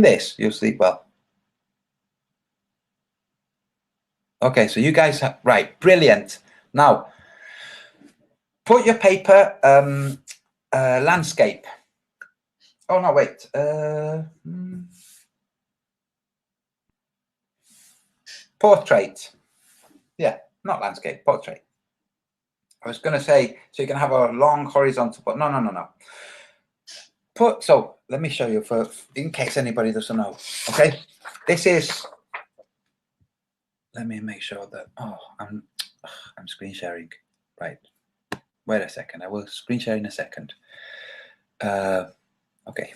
this, you'll sleep well. Okay, so you guys have, right, brilliant. Now, put your paper landscape. Oh, no, wait. Portrait. Yeah, not landscape, portrait. I was going to say, so you can have a long horizontal, but no. So let me show you in case anybody doesn't know. Okay, this is, let me make sure that, I'm screen sharing. Right. Wait a second. I will screen share in a second. Okay.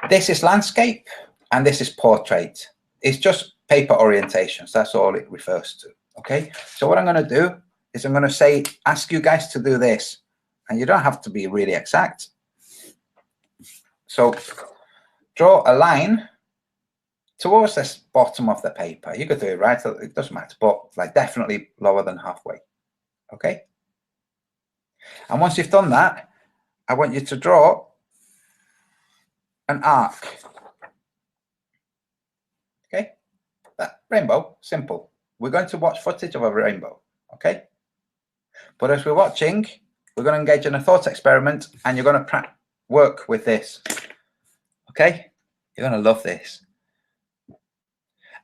This is landscape and this is portrait. It's just paper orientations. That's all it refers to. Okay. So what I'm going to do is I'm going to ask you guys to do this, and you don't have to be really exact. So draw a line towards the bottom of the paper. You could do it right, it doesn't matter, but like definitely lower than halfway. Okay. And once you've done that, I want you to draw an arc. Okay. That rainbow, simple. We're going to watch footage of a rainbow. Okay. But as we're watching, we're going to engage in a thought experiment, and you're going to work with this. Okay. You're going to love this.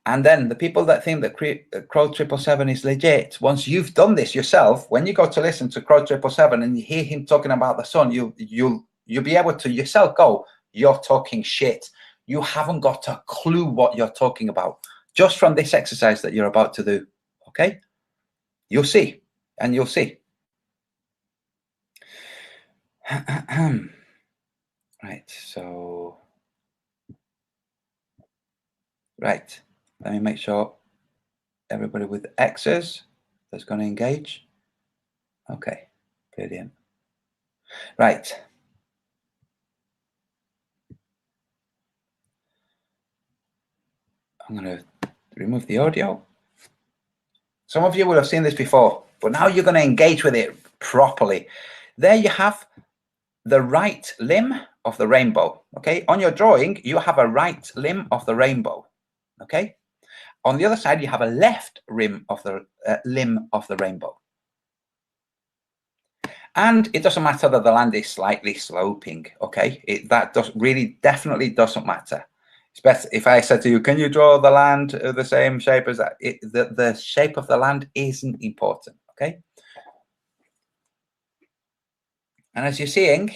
And then the people that think that Crow 777 is legit, once you've done this yourself, when you go to listen to Crow 777 and you hear him talking about the sun, you'll be able to yourself go, you're talking shit. You haven't got a clue what you're talking about just from this exercise that you're about to do. Okay? You'll see, and you'll see. Right, so, right. Let me make sure everybody with X's that's going to engage. Okay, brilliant. Right. I'm going to remove the audio. Some of you will have seen this before, but now you're going to engage with it properly. There you have the right limb of the rainbow. Okay, on your drawing, you have a right limb of the rainbow. Okay, on the other side, you have a left limb of the rainbow. And it doesn't matter that the land is slightly sloping. Okay, that definitely doesn't matter. It's better if I said to you, can you draw the land the same shape as that? The shape of the land isn't important. Okay. And as you're seeing,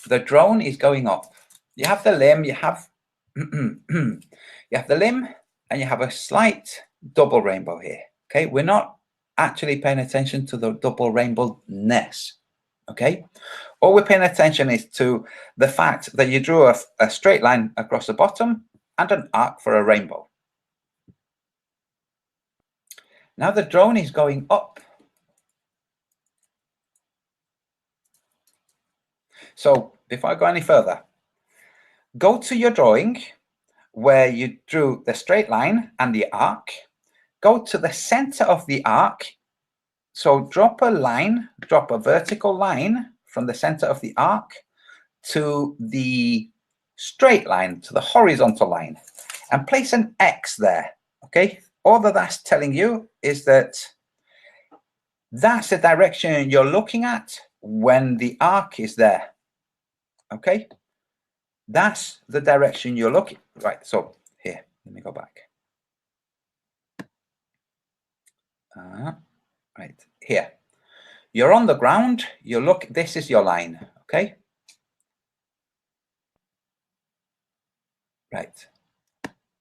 the drone is going up. You have the limb, you have you have the limb, and you have a slight double rainbow here. Okay, we're not actually paying attention to the double rainbow-ness. Okay, all we're paying attention is to the fact that you drew a straight line across the bottom and an arc for a rainbow. Now the drone is going up. So before I go any further, go to your drawing where you drew the straight line and the arc. Go to the center of the arc. So drop a vertical line from the center of the arc to the straight line, to the horizontal line, and place an X there. Okay, all that that's telling you is that that's the direction you're looking at when the arc is there. Okay, that's the direction you're looking. Right, so here, let me go back. Right here, you're on the ground, this is your line. Okay, right,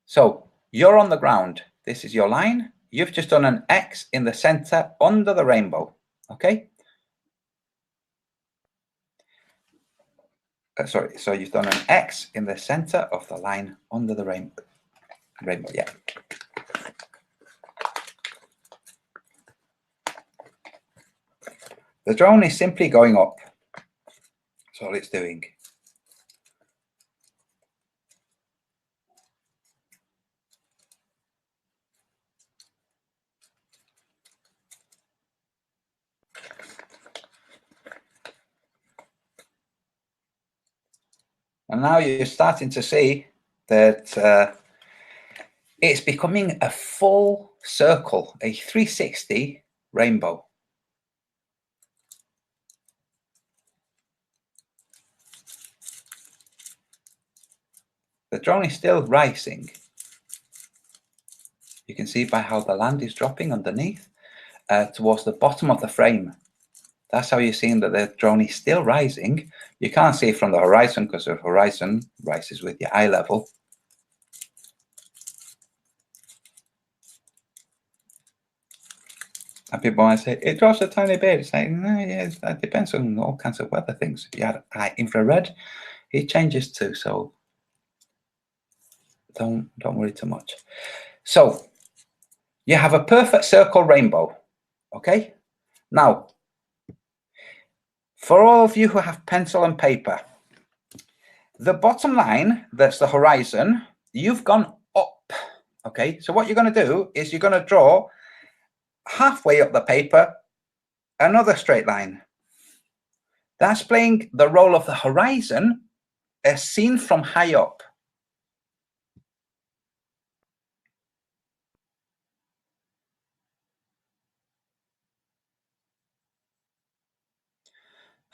so you're on the ground, this is your line. You've just done an X in the center under the rainbow. Okay, sorry, so you've done an X in the center of the line under the rainbow. Yeah. The drone is simply going up. That's all it's doing. And now you're starting to see that it's becoming a full circle, a 360 rainbow. The drone is still rising. You can see by how the land is dropping underneath towards the bottom of the frame. That's how you're seeing that the drone is still rising. You can't see it from the horizon because the horizon rises with your eye level. And people might say, it drops a tiny bit. It's like, no, yeah, that depends on all kinds of weather things. If you had high infrared, it changes too. So don't worry too much. So you have a perfect circle rainbow. Okay. Now, for all of you who have pencil and paper, the bottom line, that's the horizon, you've gone up. Okay. So what you're going to do is you're going to draw halfway up the paper another straight line. That's playing the role of the horizon as seen from high up.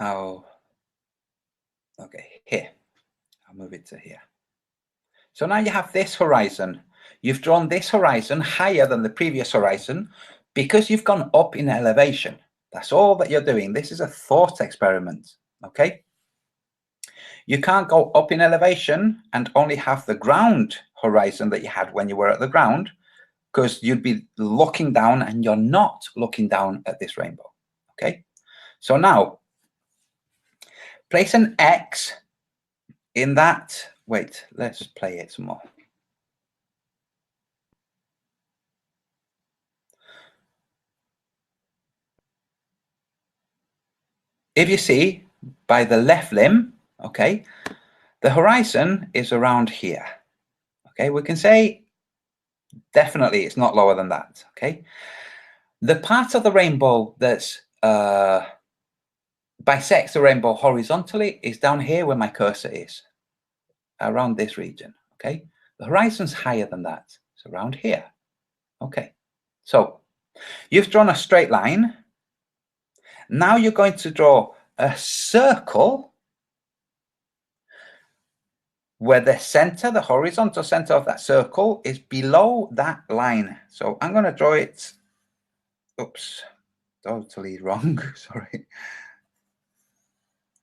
Oh, okay, here. I'll move it to here. So now you have this horizon. You've drawn this horizon higher than the previous horizon because you've gone up in elevation. That's all that you're doing. This is a thought experiment, okay? You can't go up in elevation and only have the ground horizon that you had when you were at the ground, because you'd be looking down and you're not looking down at this rainbow, okay? So now, place an X in that. Wait, let's play it some more. If you see by the left limb, okay, the horizon is around here. Okay, we can say definitely it's not lower than that. Okay, the part of the rainbow that's bisects the rainbow horizontally is down here where my cursor is, around this region. Okay, the horizon's higher than that. It's around here. Okay, so you've drawn a straight line. Now you're going to draw a circle where the center, the horizontal center of that circle, is below that line. So I'm going to draw it. Oops, totally wrong. Sorry.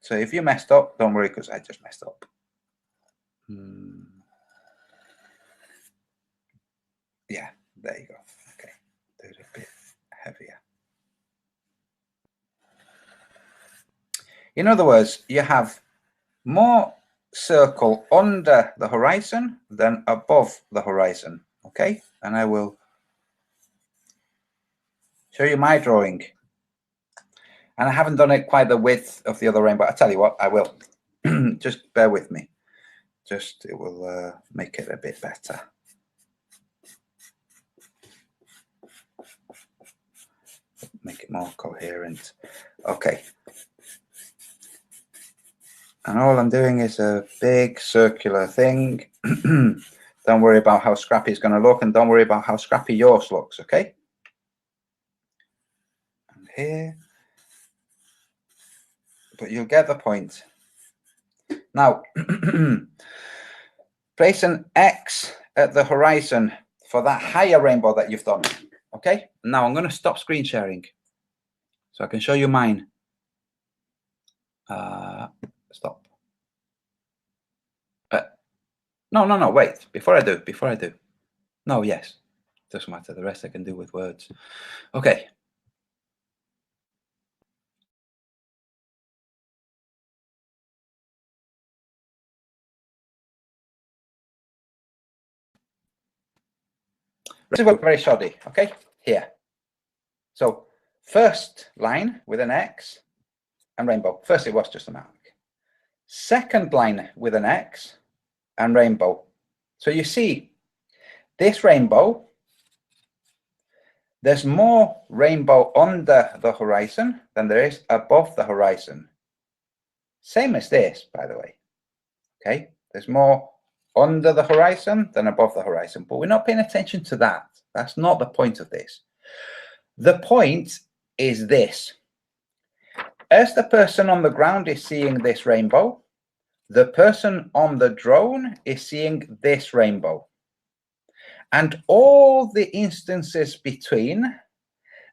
So if you messed up, don't worry, because I just messed up. Yeah, there you go. Okay, do it a bit heavier. In other words, you have more circle under the horizon than above the horizon. Okay, and I will show you my drawing. And I haven't done it quite the width of the other rainbow. I'll tell you what, I will. Just bear with me. Just, it will make it a bit better. Make it more coherent. Okay. And all I'm doing is a big circular thing. Don't worry about how scrappy it's going to look, and don't worry about how scrappy yours looks, okay? And here. But you'll get the point. Now, place an X at the horizon for that higher rainbow that you've done, okay? Now I'm going to stop screen sharing so I can show you mine. Stop. No, wait, before I do. No, yes, doesn't matter. The rest I can do with words. Okay. This is very shoddy, okay? Here. So first line with an X and rainbow. First it was just a mark. Second line with an X and rainbow. So you see, this rainbow, there's more rainbow under the horizon than there is above the horizon. Same as this, by the way. Okay, there's more under the horizon than above the horizon, but we're not paying attention to that. That's not the point of this. The point is this. As the person on the ground is seeing this rainbow, the person on the drone is seeing this rainbow. And all the instances between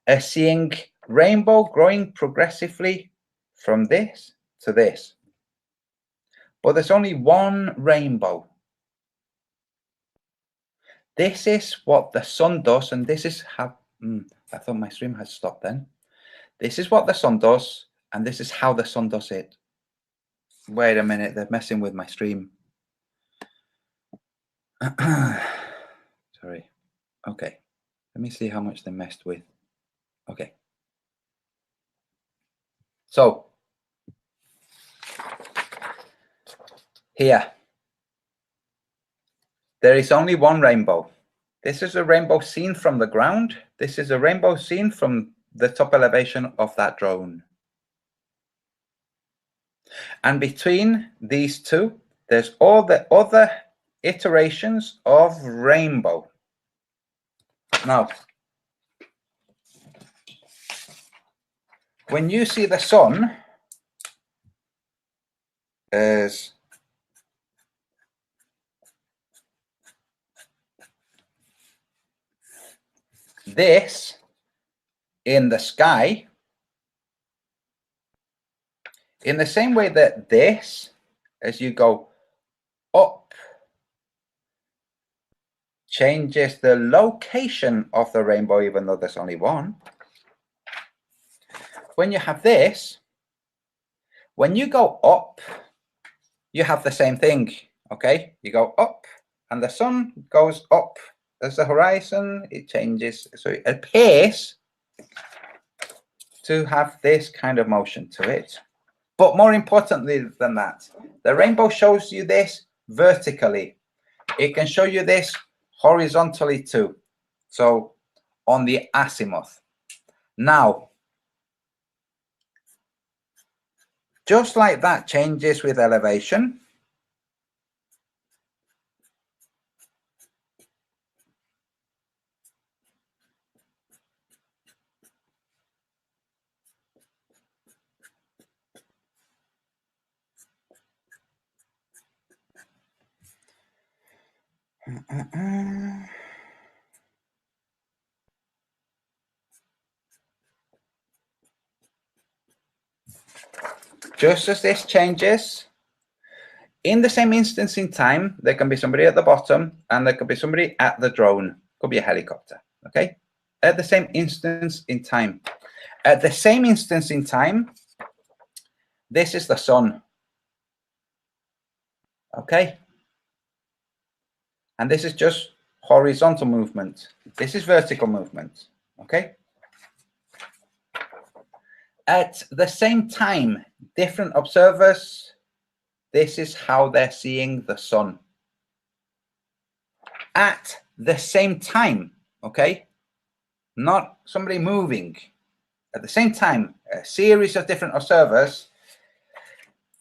are seeing rainbow growing progressively from this to this. But there's only one rainbow. This is what the sun does, and this is how, I thought my stream had stopped then. This is what the sun does, and this is how the sun does it. Wait a minute, they're messing with my stream. Sorry. Okay, let me see how much they messed with. Okay. So, here, there is only one rainbow. This is a rainbow seen from the ground. This is a rainbow seen from the top elevation of that drone. And between these two, there's all the other iterations of rainbow. Now, when you see the sun as this in the sky, in the same way that this, as you go up, changes the location of the rainbow, even though there's only one. When you have this, when you go up, you have the same thing, okay? You go up, and the sun goes up. As the horizon, it changes. So it appears to have this kind of motion to it. But more importantly than that, the rainbow shows you this vertically. It can show you this horizontally too. So on the azimuth. Now, just like that changes with elevation, just as this changes, in the same instance in time, there can be somebody at the bottom and there could be somebody at the drone. Could be a helicopter, okay? At the same instance in time. At the same instance in time, this is the sun, okay? And this is just horizontal movement. This is vertical movement, okay? At the same time, different observers, this is how they're seeing the sun. At the same time, okay? Not somebody moving. At the same time, a series of different observers,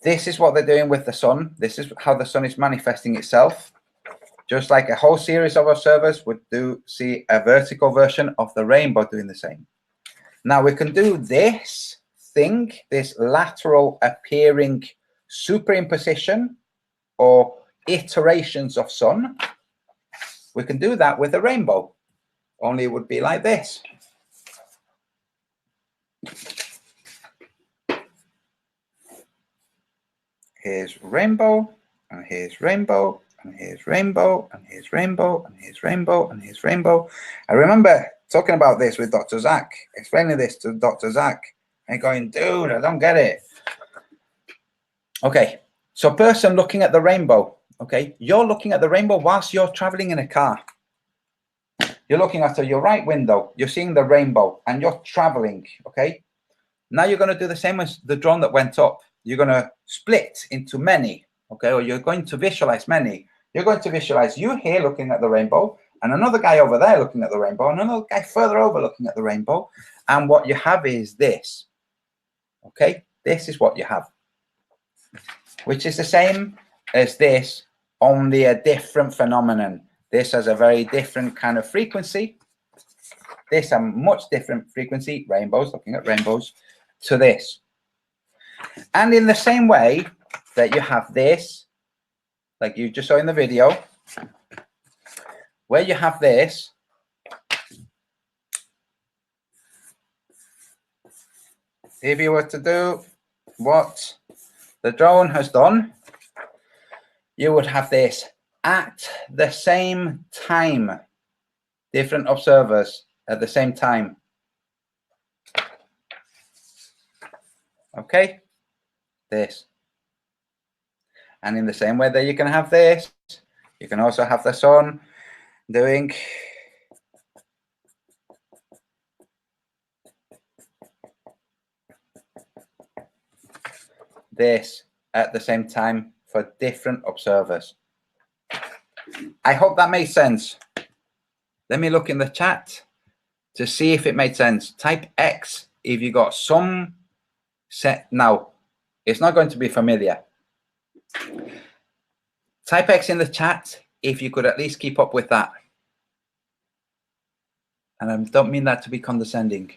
this is what they're doing with the sun. This is how the sun is manifesting itself. Just like a whole series of observers would see a vertical version of the rainbow doing the same. Now we can do this thing, this lateral appearing superimposition or iterations of sun. We can do that with a rainbow, only it would be like this. Here's rainbow, and here's rainbow, and here's rainbow, and here's rainbow, and here's rainbow, and here's rainbow. I remember talking about this with Dr. Zach, explaining this to Dr. Zach, and going, dude, I don't get it. Okay, so a person looking at the rainbow, okay, you're looking at the rainbow whilst you're traveling in a car. You're looking out of your right window, you're seeing the rainbow, and you're traveling, okay? Now you're going to do the same as the drone that went up. You're going to split into many, okay? Or you're going to visualize many. You're going to visualize you here looking at the rainbow, and another guy over there looking at the rainbow, and another guy further over looking at the rainbow. And what you have is this, okay? This is what you have, which is the same as this, only a different phenomenon. This has a very different kind of frequency. This a much different frequency, rainbows, looking at rainbows, to this. And in the same way that you have this, like you just saw in the video, where you have this, if you were to do what the drone has done, you would have this at the same time, different observers at the same time. Okay, this. And in the same way that you can have this, you can also have the sun doing this at the same time for different observers. I hope that made sense. Let me look in the chat to see if it made sense. Type X if you got some set. Now, it's not going to be familiar. Type X in the chat if you could at least keep up with that. And I don't mean that to be condescending.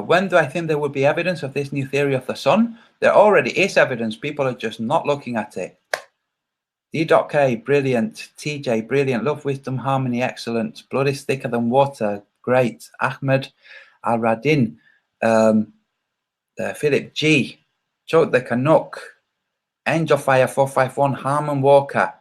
When do I think there will be evidence of this new theory of the sun? There already is evidence. People are just not looking at it. D.K, brilliant. TJ, brilliant. Love, wisdom, harmony, excellent. Blood is thicker than water, great. Ahmed Al-Radin, Philip G, Choke the Canuck, Angel Fire 451, Harmon Walker.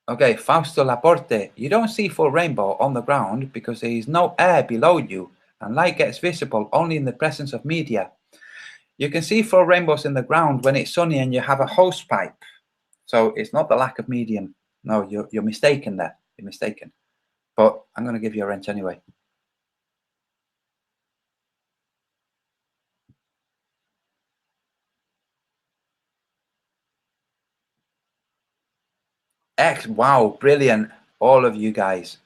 Okay, Fausto Laporte, you don't see full rainbow on the ground because there is no air below you and light gets visible only in the presence of media. You can see full rainbows in the ground when it's sunny and you have a hose pipe. So it's not the lack of medium. No, you're mistaken there. You're mistaken. But I'm going to give you a wrench anyway. Wow, brilliant. All of you guys.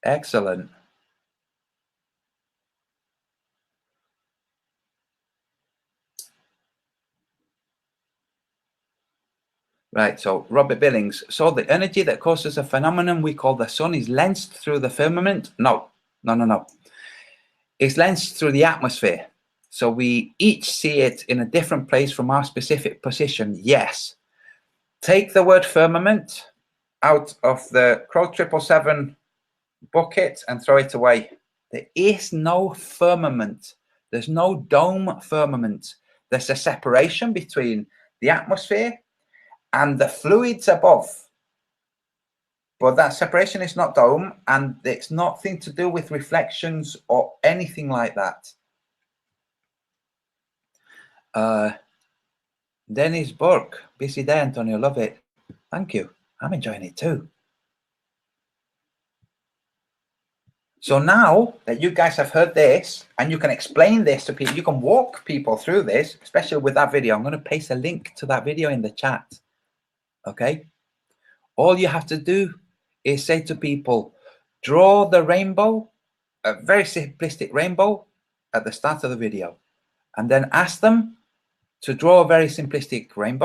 Excellent. Right, so Robert Billings. So the energy that causes a phenomenon we call the sun is lensed through the firmament? No. It's lensed through the atmosphere. So we each see it in a different place from our specific position. Yes. Take the word firmament out of the Crow 777 bucket and throw it away. There is no firmament. There's no dome firmament. There's a separation between the atmosphere and the fluids above. But that separation is not dome, and it's nothing to do with reflections or anything like that. Dennis Burke, busy day, Antonio, love it. Thank you. I'm enjoying it too. So now that you guys have heard this and you can explain this to people, you can walk people through this, especially with that video. I'm going to paste a link to that video in the chat. Okay. All you have to do is say to people, draw the rainbow, a very simplistic rainbow at the start of the video, and then ask them to draw a very simplistic rainbow